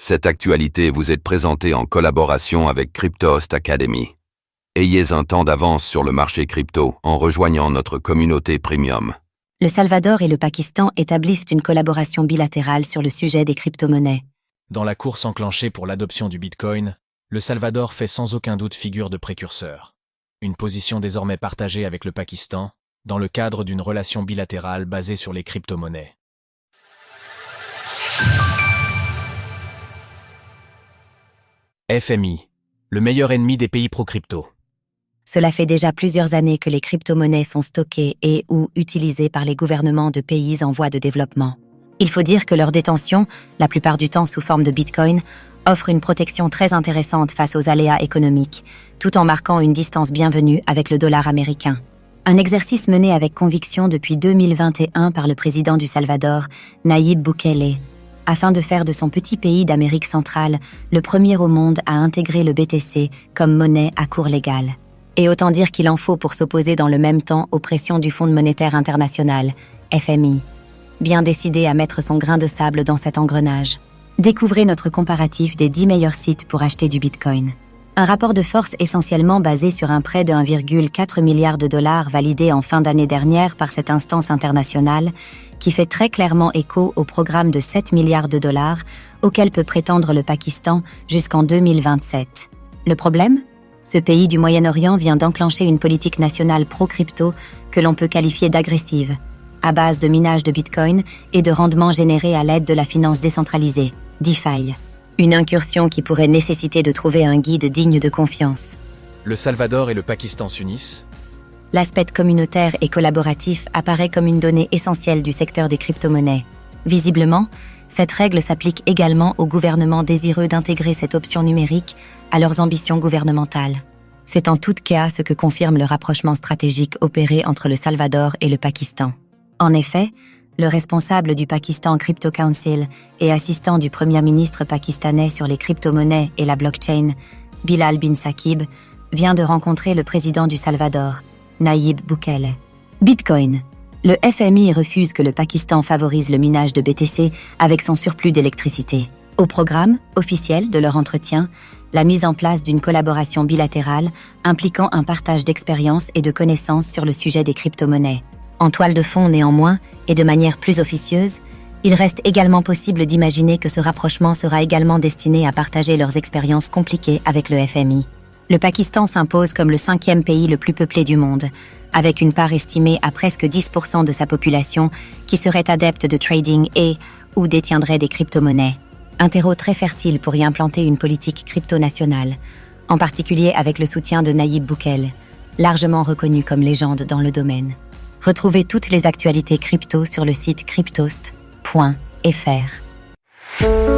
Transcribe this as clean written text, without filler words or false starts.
Cette actualité vous est présentée en collaboration avec Cryptost Academy. Ayez un temps d'avance sur le marché crypto en rejoignant notre communauté premium. Le Salvador et le Pakistan établissent une collaboration bilatérale sur le sujet des crypto-monnaies. Dans la course enclenchée pour l'adoption du Bitcoin, le Salvador fait sans aucun doute figure de précurseur. Une position désormais partagée avec le Pakistan, dans le cadre d'une relation bilatérale basée sur les crypto-monnaies. FMI, le meilleur ennemi des pays pro-crypto. Cela fait déjà plusieurs années que les crypto-monnaies sont stockées et ou utilisées par les gouvernements de pays en voie de développement. Il faut dire que leur détention, la plupart du temps sous forme de Bitcoin, offre une protection très intéressante face aux aléas économiques, tout en marquant une distance bienvenue avec le dollar américain. Un exercice mené avec conviction depuis 2021 par le président du Salvador, Nayib Bukele, afin de faire de son petit pays d'Amérique centrale le premier au monde à intégrer le BTC comme monnaie à cours légal. Et autant dire qu'il en faut pour s'opposer dans le même temps aux pressions du Fonds monétaire international, FMI, bien décidé à mettre son grain de sable dans cet engrenage. Découvrez notre comparatif des 10 meilleurs sites pour acheter du Bitcoin. Un rapport de force essentiellement basé sur un prêt de 1,4 milliard de dollars validé en fin d'année dernière par cette instance internationale, qui fait très clairement écho au programme de 7 milliards de dollars auquel peut prétendre le Pakistan jusqu'en 2027. Le problème ? Ce pays du Moyen-Orient vient d'enclencher une politique nationale pro-crypto que l'on peut qualifier d'agressive, à base de minage de Bitcoin et de rendements générés à l'aide de la finance décentralisée, DeFi. Une incursion qui pourrait nécessiter de trouver un guide digne de confiance. Le Salvador et le Pakistan s'unissent. L'aspect communautaire et collaboratif apparaît comme une donnée essentielle du secteur des crypto-monnaies. Visiblement, cette règle s'applique également aux gouvernements désireux d'intégrer cette option numérique à leurs ambitions gouvernementales. C'est en tout cas ce que confirme le rapprochement stratégique opéré entre le Salvador et le Pakistan. En effet, le responsable du Pakistan Crypto Council et assistant du premier ministre pakistanais sur les crypto-monnaies et la blockchain, Bilal bin Saqib, vient de rencontrer le président du Salvador, Nayib Bukele. Bitcoin. Le FMI refuse que le Pakistan favorise le minage de BTC avec son surplus d'électricité. Au programme officiel de leur entretien, la mise en place d'une collaboration bilatérale impliquant un partage d'expériences et de connaissances sur le sujet des crypto-monnaies. En toile de fond néanmoins, et de manière plus officieuse, il reste également possible d'imaginer que ce rapprochement sera également destiné à partager leurs expériences compliquées avec le FMI. Le Pakistan s'impose comme le 5e pays le plus peuplé du monde, avec une part estimée à presque 10% de sa population qui serait adepte de trading et ou détiendrait des crypto-monnaies. Un terreau très fertile pour y implanter une politique crypto-nationale, en particulier avec le soutien de Nayib Bukele, largement reconnu comme légende dans le domaine. Retrouvez toutes les actualités crypto sur le site cryptost.fr.